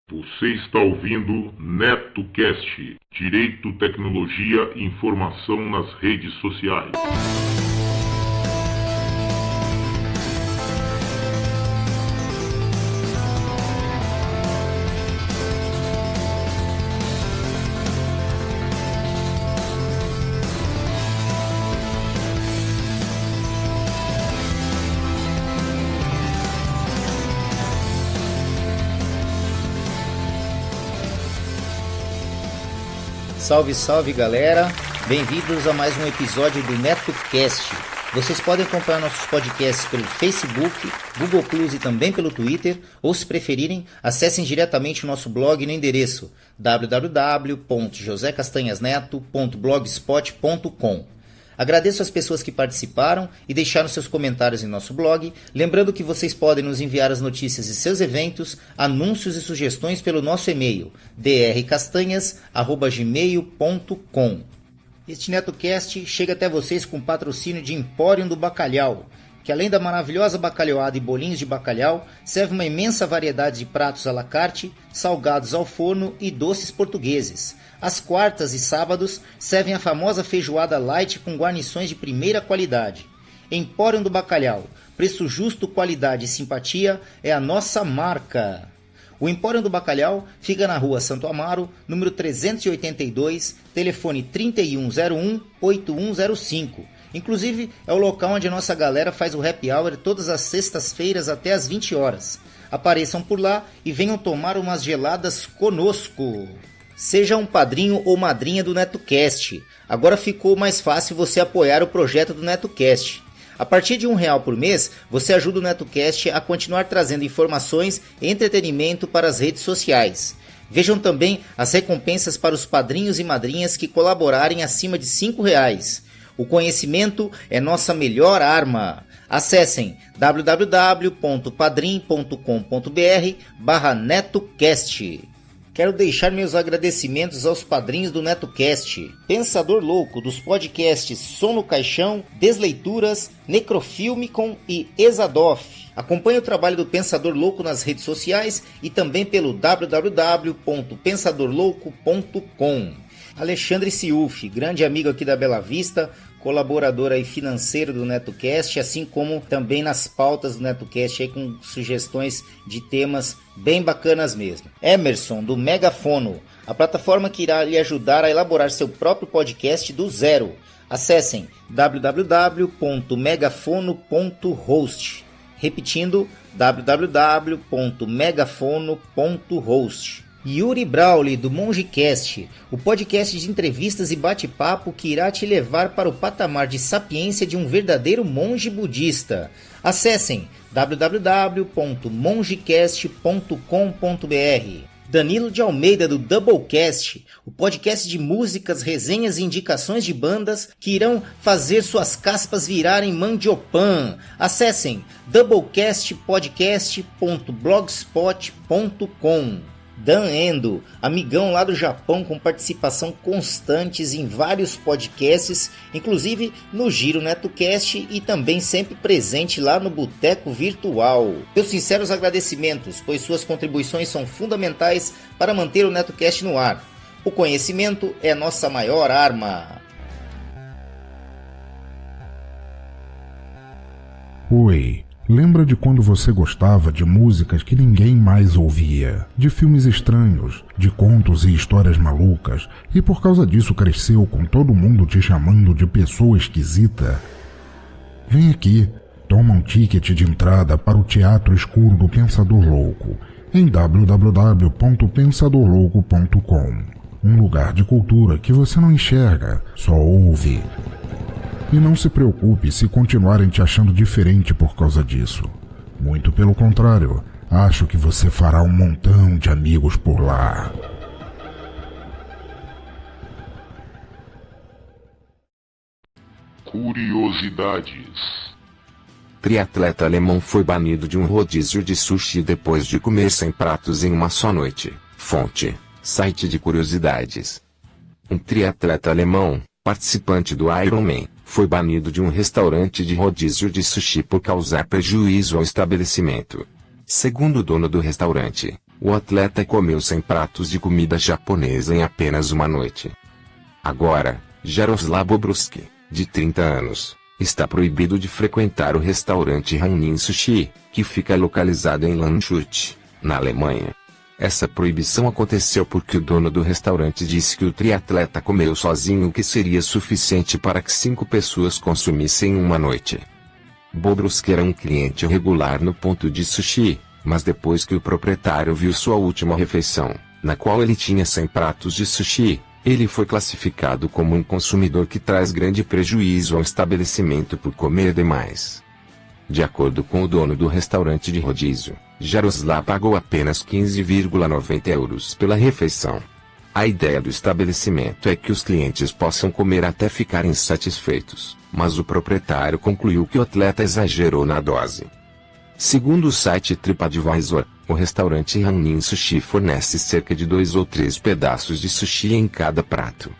Você está ouvindo NetoCast, Direito, Tecnologia e Informação nas redes sociais. Salve, salve galera, bem-vindos a mais um episódio do NetoCast. Vocês podem acompanhar nossos podcasts pelo Facebook, Google Plus e também pelo Twitter, ou se preferirem, acessem diretamente o nosso blog no endereço www.josecastanhasneto.blogspot.com. Agradeço às pessoas que participaram e deixaram seus comentários em nosso blog, lembrando que vocês podem nos enviar as notícias de seus eventos, anúncios e sugestões pelo nosso e-mail drcastanhas@gmail.com. Este NetoCast chega até vocês com patrocínio de Empório do Bacalhau, que além da maravilhosa bacalhoada e bolinhos de bacalhau, serve uma imensa variedade de pratos à la carte, salgados ao forno e doces portugueses. Às quartas e sábados, servem a famosa feijoada light com guarnições de primeira qualidade. Empório do Bacalhau, preço justo, qualidade e simpatia é a nossa marca. O Empório do Bacalhau fica na rua Santo Amaro, número 382, telefone 3101-8105. Inclusive, é o local onde a nossa galera faz o happy hour todas as sextas-feiras até às 20 horas. Apareçam por lá e venham tomar umas geladas conosco. Seja um padrinho ou madrinha do NetoCast. Agora ficou mais fácil você apoiar o projeto do NetoCast. A partir de R$1 por mês, você ajuda o NetoCast a continuar trazendo informações e entretenimento para as redes sociais. Vejam também as recompensas para os padrinhos e madrinhas que colaborarem acima de R$5. O conhecimento é nossa melhor arma. Acessem www.padrim.com.br/NetoCast. Quero deixar meus agradecimentos aos padrinhos do NetoCast. Pensador Louco, dos podcasts Som no Caixão, Desleituras, Necrofilmicon e Exadoff. Acompanhe o trabalho do Pensador Louco nas redes sociais e também pelo www.pensadorlouco.com. Alexandre Ciufi, grande amigo aqui da Bela Vista, colaborador aí financeiro do NetoCast, assim como também nas pautas do NetoCast aí com sugestões de temas bem bacanas mesmo. Emerson, do Megafono, a plataforma que irá lhe ajudar a elaborar seu próprio podcast do zero. Acessem www.megafono.host. Repetindo, www.megafono.host. Yuri Brauli, do MongeCast, o podcast de entrevistas e bate-papo que irá te levar para o patamar de sapiência de um verdadeiro monge budista. Acessem www.mongecast.com.br. Danilo de Almeida, do Doublecast, o podcast de músicas, resenhas e indicações de bandas que irão fazer suas caspas virarem mandiopan. Acessem doublecastpodcast.blogspot.com. Dan Endo, amigão lá do Japão com participação constantes em vários podcasts, inclusive no Giro NetoCast e também sempre presente lá no Boteco Virtual. Meus sinceros agradecimentos, pois suas contribuições são fundamentais para manter o NetoCast no ar. O conhecimento é nossa maior arma. Oi. Lembra de quando você gostava de músicas que ninguém mais ouvia, de filmes estranhos, de contos e histórias malucas, e por causa disso cresceu com todo mundo te chamando de pessoa esquisita? Vem aqui, toma um ticket de entrada para o Teatro Escuro do Pensador Louco, em www.pensadorlouco.com. Um lugar de cultura que você não enxerga, só ouve. E não se preocupe se continuarem te achando diferente por causa disso. Muito pelo contrário, acho que você fará um montão de amigos por lá. Curiosidades. Triatleta alemão foi banido de um rodízio de sushi depois de comer 100 pratos em uma só noite. Fonte: site de curiosidades. Um triatleta alemão, participante do Ironman, foi banido de um restaurante de rodízio de sushi por causar prejuízo ao estabelecimento. Segundo o dono do restaurante, O atleta comeu 100 pratos de comida japonesa em apenas uma noite. Agora, Jaroslav Bobruski, de 30 anos, está proibido de frequentar o restaurante Ranin Sushi, que fica localizado em Landshut, na Alemanha. Essa proibição aconteceu porque o dono do restaurante disse que o triatleta comeu sozinho o que seria suficiente para que 5 pessoas consumissem em uma noite. Bobruski era um cliente regular no ponto de sushi, mas depois que o proprietário viu sua última refeição, na qual ele tinha 100 pratos de sushi, ele foi classificado como um consumidor que traz grande prejuízo ao estabelecimento por comer demais. De acordo com o dono do restaurante de rodízio, Jaroslav pagou apenas 15,90 euros pela refeição. A ideia do estabelecimento é que os clientes possam comer até ficarem satisfeitos, mas o proprietário concluiu que o atleta exagerou na dose. Segundo o site TripAdvisor, o restaurante Ranin Sushi fornece cerca de 2 ou 3 pedaços de sushi em cada prato.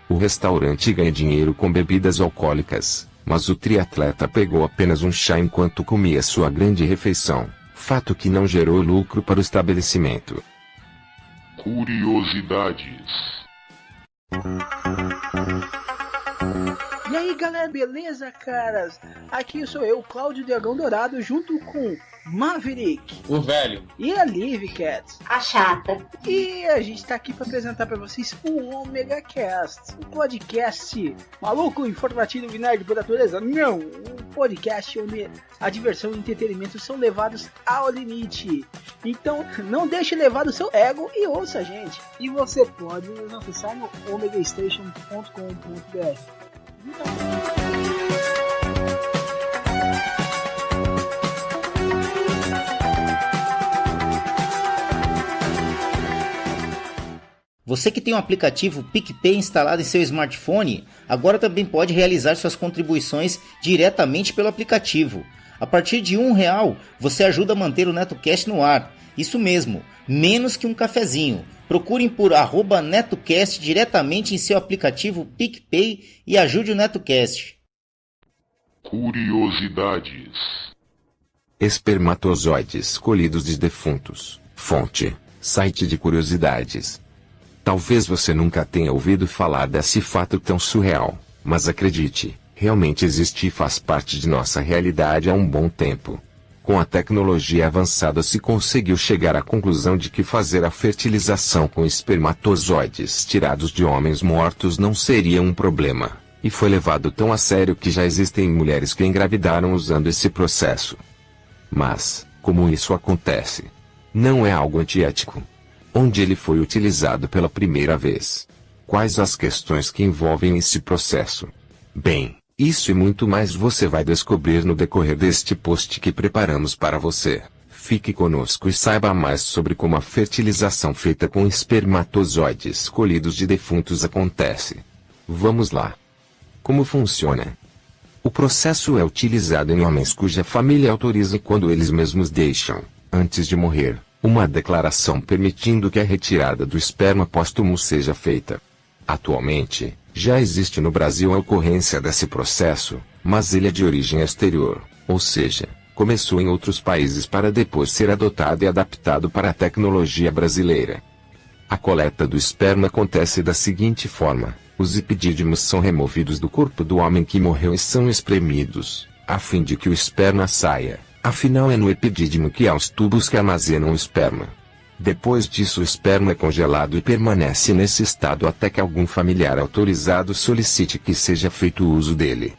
O restaurante ganha dinheiro com bebidas alcoólicas, mas o triatleta pegou apenas um chá enquanto comia sua grande refeição, fato que não gerou lucro para o estabelecimento. Curiosidades. E aí galera, beleza caras? Aqui sou eu, Cláudio Dragão Dourado, junto com Maverick, o velho, e a Liv Cat, a chata. E a gente tá aqui para apresentar para vocês o Omega Cast, um podcast maluco, informativo, vinagre por natureza. Não, um podcast onde a diversão e o entretenimento são levados ao limite. Então não deixe levar o seu ego e ouça a gente. E você pode nos acessar no omegastation.com.br. Você que tem o aplicativo PicPay instalado em seu smartphone, agora também pode realizar suas contribuições diretamente pelo aplicativo. A partir de R$1, você ajuda a manter o NetoCast no ar. Isso mesmo, menos que um cafezinho. Procurem por @NetoCast diretamente em seu aplicativo PicPay e ajude o NetoCast. Curiosidades. Espermatozoides colhidos de defuntos. Fonte: site de curiosidades. Talvez você nunca tenha ouvido falar desse fato tão surreal, mas acredite, realmente existe e faz parte de nossa realidade há um bom tempo. Com a tecnologia avançada se conseguiu chegar à conclusão de que fazer a fertilização com espermatozoides tirados de homens mortos não seria um problema, e foi levado tão a sério que já existem mulheres que engravidaram usando esse processo. Mas, como isso acontece? Não é algo antiético. Onde ele foi utilizado pela primeira vez? Quais as questões que envolvem esse processo? Bem, isso e muito mais você vai descobrir no decorrer deste post que preparamos para você. Fique conosco e saiba mais sobre como a fertilização feita com espermatozoides colhidos de defuntos acontece. Vamos lá. Como funciona? O processo é utilizado em homens cuja família autoriza quando eles mesmos deixam, antes de morrer, uma declaração permitindo que a retirada do esperma póstumo seja feita. Atualmente, já existe no Brasil a ocorrência desse processo, mas ele é de origem exterior, ou seja, começou em outros países para depois ser adotado e adaptado para a tecnologia brasileira. A coleta do esperma acontece da seguinte forma: os epidídimos são removidos do corpo do homem que morreu e são espremidos, a fim de que o esperma saia. Afinal é no epidídimo que há os tubos que armazenam o esperma. Depois disso o esperma é congelado e permanece nesse estado até que algum familiar autorizado solicite que seja feito uso dele.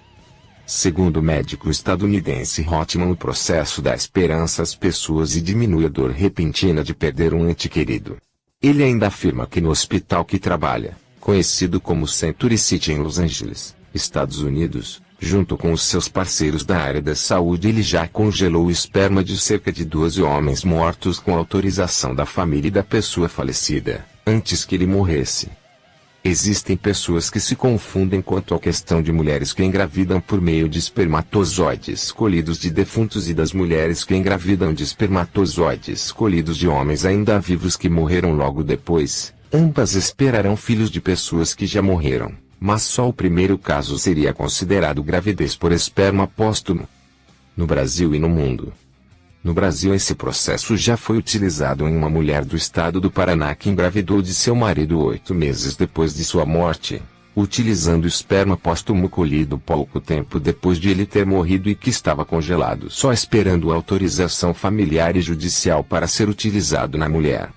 Segundo o médico estadunidense Rothman, o processo dá esperança às pessoas e diminui a dor repentina de perder um ente querido. Ele ainda afirma que no hospital que trabalha, conhecido como Century City em Los Angeles, Estados Unidos, junto com os seus parceiros da área da saúde, ele já congelou o esperma de cerca de 12 homens mortos com autorização da família e da pessoa falecida, antes que ele morresse. Existem pessoas que se confundem quanto à questão de mulheres que engravidam por meio de espermatozoides colhidos de defuntos e das mulheres que engravidam de espermatozoides colhidos de homens ainda vivos que morreram logo depois. Ambas esperarão filhos de pessoas que já morreram, mas só o primeiro caso seria considerado gravidez por esperma póstumo. No Brasil e no mundo. No Brasil, esse processo já foi utilizado em uma mulher do estado do Paraná que engravidou de seu marido 8 meses depois de sua morte, utilizando esperma póstumo colhido pouco tempo depois de ele ter morrido e que estava congelado só esperando autorização familiar e judicial para ser utilizado na mulher.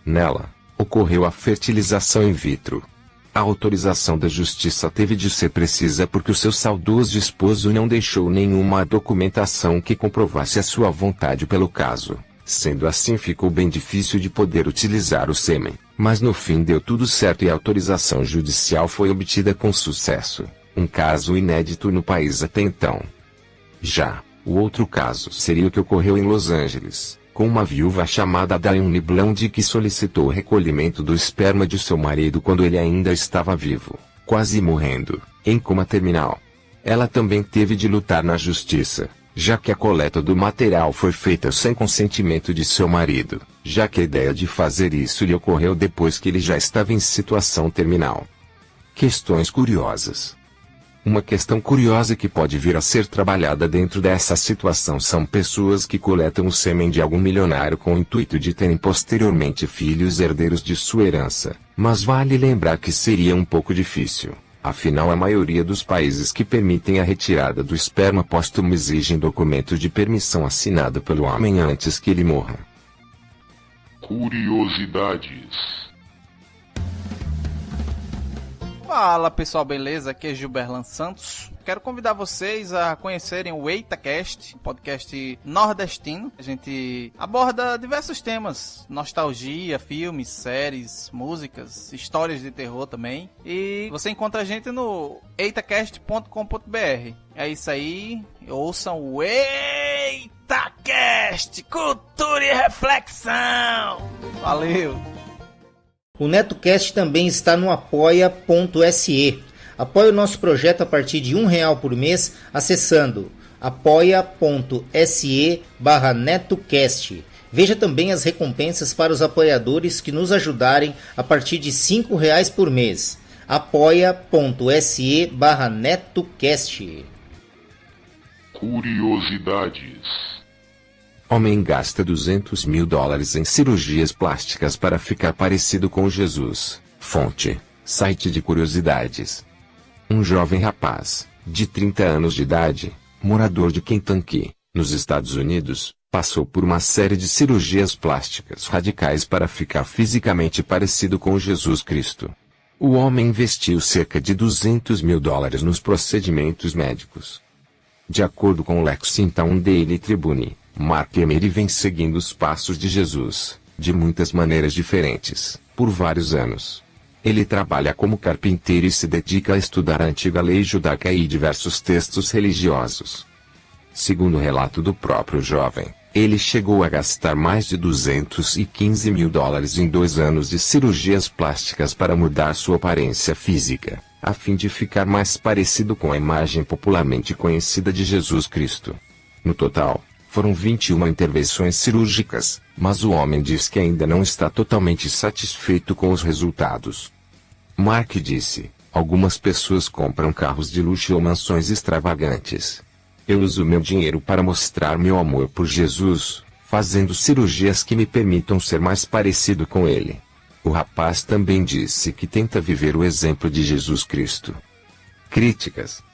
Nela, ocorreu a fertilização in vitro. A autorização da justiça teve de ser precisa porque o seu saudoso esposo não deixou nenhuma documentação que comprovasse a sua vontade pelo caso. Sendo assim, ficou bem difícil de poder utilizar o sêmen, mas no fim deu tudo certo e a autorização judicial foi obtida com sucesso, um caso inédito no país até então. Já, o outro caso seria o que ocorreu em Los Angeles, com uma viúva chamada Diane Blonde que solicitou o recolhimento do esperma de seu marido quando ele ainda estava vivo, quase morrendo, em coma terminal. Ela também teve de lutar na justiça, já que a coleta do material foi feita sem consentimento de seu marido, já que a ideia de fazer isso lhe ocorreu depois que ele já estava em situação terminal. Questões curiosas. Uma questão curiosa que pode vir a ser trabalhada dentro dessa situação são pessoas que coletam o sêmen de algum milionário com o intuito de terem posteriormente filhos herdeiros de sua herança, mas vale lembrar que seria um pouco difícil. Afinal, a maioria dos países que permitem a retirada do esperma póstumo exigem documento de permissão assinado pelo homem antes que ele morra. Curiosidades. Fala pessoal, beleza? Aqui é Gilberlan Santos. Quero convidar vocês a conhecerem o EitaCast, um podcast nordestino. A gente aborda diversos temas, nostalgia, filmes, séries, músicas, histórias de terror também. E você encontra a gente no eitacast.com.br. É isso aí, ouçam o EitaCast, cultura e reflexão. Valeu! O NetoCast também está no apoia.se. Apoie o nosso projeto a partir de R$1 por mês acessando apoia.se/NetoCast. Veja também as recompensas para os apoiadores que nos ajudarem a partir de R$5 por mês. apoia.se/NetoCast. Curiosidades. Homem gasta $200 mil em cirurgias plásticas para ficar parecido com Jesus. Fonte: site de curiosidades. Um jovem rapaz, de 30 anos de idade, morador de Kentucky, nos Estados Unidos, passou por uma série de cirurgias plásticas radicais para ficar fisicamente parecido com Jesus Cristo. O homem investiu cerca de $200 mil nos procedimentos médicos. De acordo com o Lexington Daily Tribune, Mark Emery vem seguindo os passos de Jesus, de muitas maneiras diferentes, por vários anos. Ele trabalha como carpinteiro e se dedica a estudar a antiga lei judaica e diversos textos religiosos. Segundo o relato do próprio jovem, ele chegou a gastar mais de $215 mil em 2 anos de cirurgias plásticas para mudar sua aparência física, a fim de ficar mais parecido com a imagem popularmente conhecida de Jesus Cristo. No total, foram 21 intervenções cirúrgicas, mas o homem diz que ainda não está totalmente satisfeito com os resultados. Mark disse: algumas pessoas compram carros de luxo ou mansões extravagantes. Eu uso meu dinheiro para mostrar meu amor por Jesus, fazendo cirurgias que me permitam ser mais parecido com ele. O rapaz também disse que tenta viver o exemplo de Jesus Cristo. Críticas.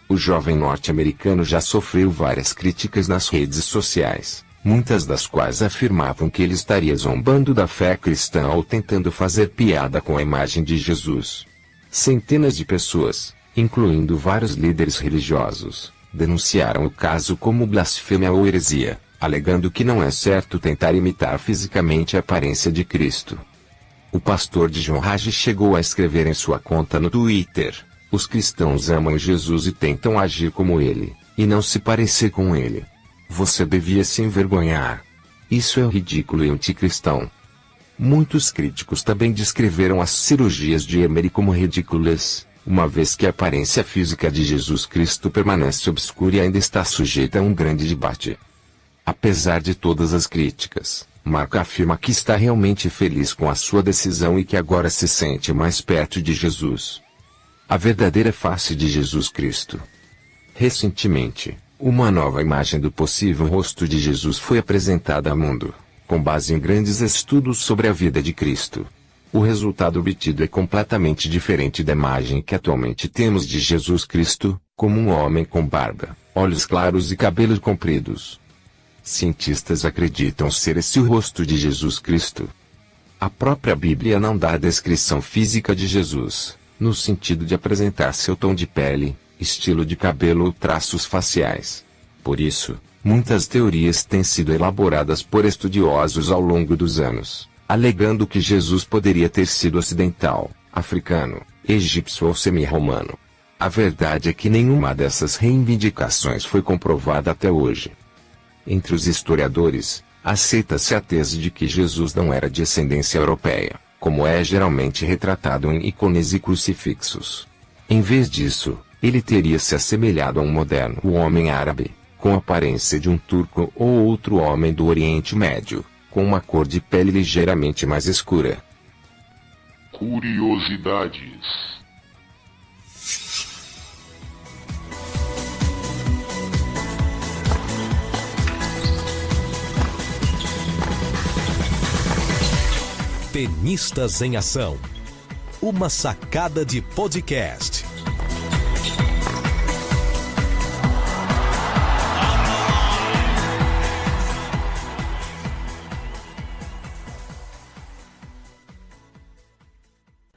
O jovem norte-americano já sofreu várias críticas nas redes sociais, muitas das quais afirmavam que ele estaria zombando da fé cristã ou tentando fazer piada com a imagem de Jesus. Centenas de pessoas, incluindo vários líderes religiosos, denunciaram o caso como blasfêmia ou heresia, alegando que não é certo tentar imitar fisicamente a aparência de Cristo. O pastor John Hagee chegou a escrever em sua conta no Twitter: os cristãos amam Jesus e tentam agir como ele, e não se parecer com ele. Você devia se envergonhar. Isso é ridículo e anticristão. Muitos críticos também descreveram as cirurgias de Emery como ridículas, uma vez que a aparência física de Jesus Cristo permanece obscura e ainda está sujeita a um grande debate. Apesar de todas as críticas, Mark afirma que está realmente feliz com a sua decisão e que agora se sente mais perto de Jesus. A verdadeira face de Jesus Cristo. Recentemente, Uma nova imagem do possível rosto de Jesus foi apresentada ao mundo, com base em grandes estudos sobre a vida de Cristo. O resultado obtido é completamente diferente da imagem que atualmente temos de Jesus Cristo, como um homem com barba, olhos claros e cabelos compridos. Cientistas acreditam ser esse o rosto de Jesus Cristo. A própria Bíblia não dá a descrição física de Jesus, no sentido de apresentar seu tom de pele, estilo de cabelo ou traços faciais. Por isso, muitas teorias têm sido elaboradas por estudiosos ao longo dos anos, alegando que Jesus poderia ter sido ocidental, africano, egípcio ou semi-romano. A verdade é que nenhuma dessas reivindicações foi comprovada até hoje. Entre os historiadores, aceita-se a tese de que Jesus não era de ascendência europeia, como é geralmente retratado em ícones e crucifixos. Em vez disso, ele teria se assemelhado a um moderno homem árabe, com a aparência de um turco ou outro homem do Oriente Médio, com uma cor de pele ligeiramente mais escura. Curiosidades. Tenistas em Ação. Uma sacada de podcast.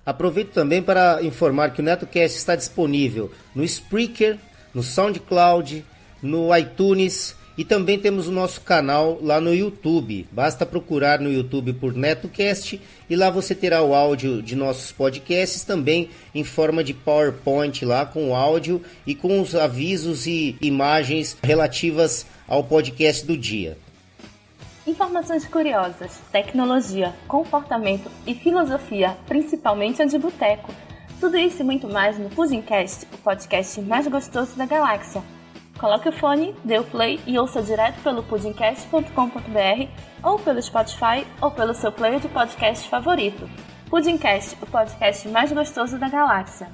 Aproveito também para informar que o NetoCast está disponível no Spreaker, no SoundCloud, no iTunes e também temos o nosso canal lá no YouTube. Basta procurar no YouTube por NetoCast e lá você terá o áudio de nossos podcasts também em forma de PowerPoint lá com o áudio e com os avisos e imagens relativas ao podcast do dia. Informações curiosas, tecnologia, comportamento e filosofia, principalmente a de boteco. Tudo isso e muito mais no Pudimcast, o podcast mais gostoso da galáxia. Coloque o fone, dê o play e ouça direto pelo pudimcast.com.br ou pelo Spotify ou pelo seu player de podcast favorito. Pudimcast, o podcast mais gostoso da galáxia.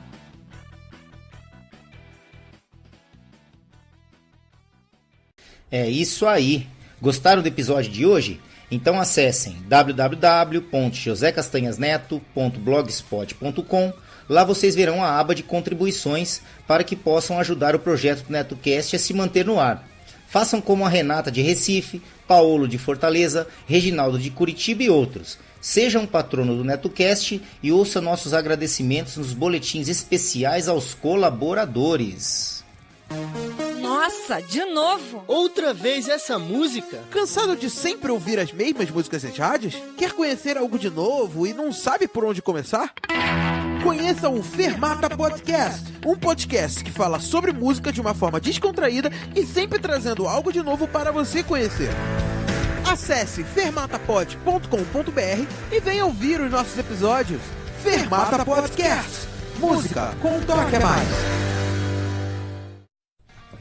É isso aí! Gostaram do episódio de hoje? Então acessem www.josecastanhasneto.blogspot.com. Lá vocês verão a aba de contribuições para que possam ajudar o projeto do NetoCast a se manter no ar. Façam como a Renata de Recife, Paulo de Fortaleza, Reginaldo de Curitiba e outros. Seja um patrono do NetoCast e ouça nossos agradecimentos nos boletins especiais aos colaboradores. Nossa, de novo! Outra vez essa música? Cansado de sempre ouvir as mesmas músicas nas rádios? Quer conhecer algo de novo e não sabe por onde começar? Conheça o Fermata Podcast, um podcast que fala sobre música de uma forma descontraída e sempre trazendo algo de novo para você conhecer. Acesse fermatapod.com.br e venha ouvir os nossos episódios. Fermata Podcast, música com um toque a mais.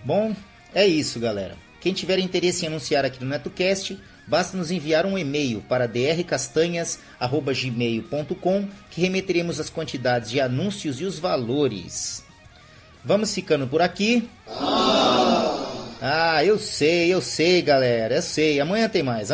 Bom, é isso, galera. Quem tiver interesse em anunciar aqui no NetoCast, basta nos enviar um e-mail para drcastanhas@gmail.com que remeteremos as quantidades de anúncios e os valores. Vamos ficando por aqui. Eu sei, galera, eu sei. Amanhã tem mais.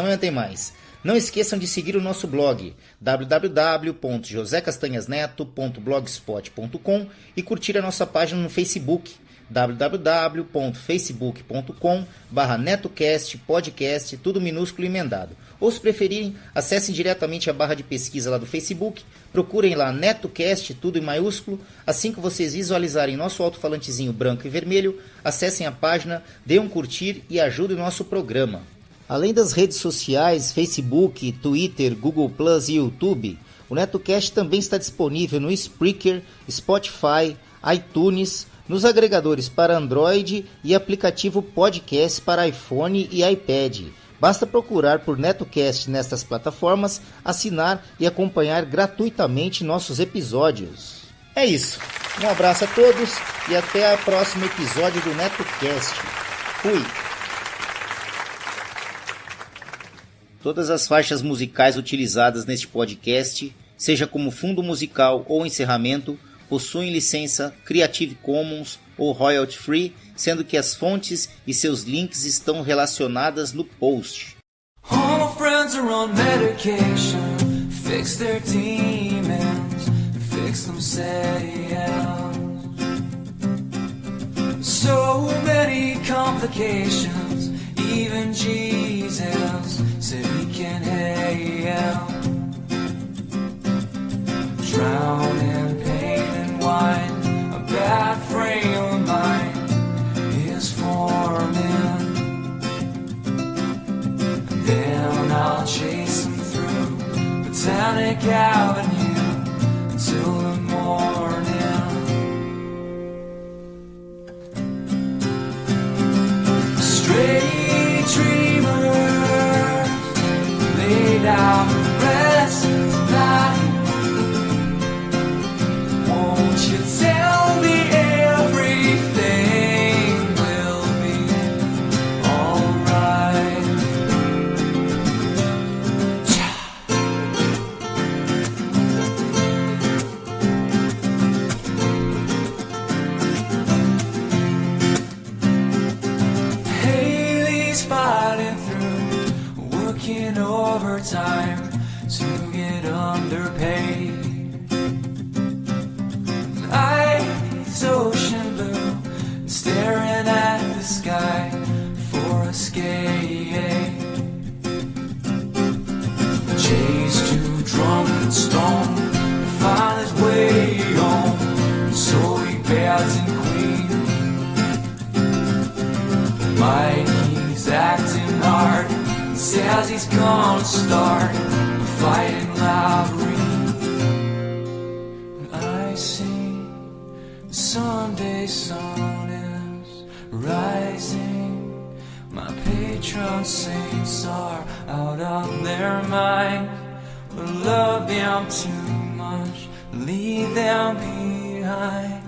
Não esqueçam de seguir o nosso blog www.josecastanhasneto.blogspot.com e curtir a nossa página no Facebook www.facebook.com/NetoCast podcast, tudo minúsculo e emendado. Ou se preferirem, acessem diretamente a barra de pesquisa lá do Facebook, procurem lá NetoCast, tudo em maiúsculo. Assim que vocês visualizarem nosso alto-falantezinho branco e vermelho, acessem a página, dêem um curtir e ajudem o nosso programa. Além das redes sociais, Facebook, Twitter, Google Plus e YouTube, o NetoCast também está disponível no Spreaker, Spotify, iTunes, nos agregadores para Android e aplicativo podcast para iPhone e iPad. Basta procurar por NetoCast nestas plataformas, assinar e acompanhar gratuitamente nossos episódios. É isso. Um abraço a todos e até o próximo episódio do NetoCast. Fui! Todas as faixas musicais utilizadas neste podcast, seja como fundo musical ou encerramento, possuem licença Creative Commons ou Royalty Free, sendo que as fontes e seus links estão relacionadas no post. All my friends are on medication, fix their demons, fix themselves. So many complications, even Jesus said he can help. Drown in pain and wine, a bad frame of mind is forming. Then I'll chase them through Botanic Avenue until the morning. Stray dreamers lay down and rest tonight. Won't you tell me everything will be alright? Haley's fighting through, working overtime to get underpaid. Eyes ocean blue, staring at the sky for escape. Jay's too drunk and stoned to find his way home, so he bears in Queen. Mikey's acting hard and says he's gonna start fighting Lowry. I see the Sunday sun is rising. My patron saints are out of their mind, but love them too much, leave them behind.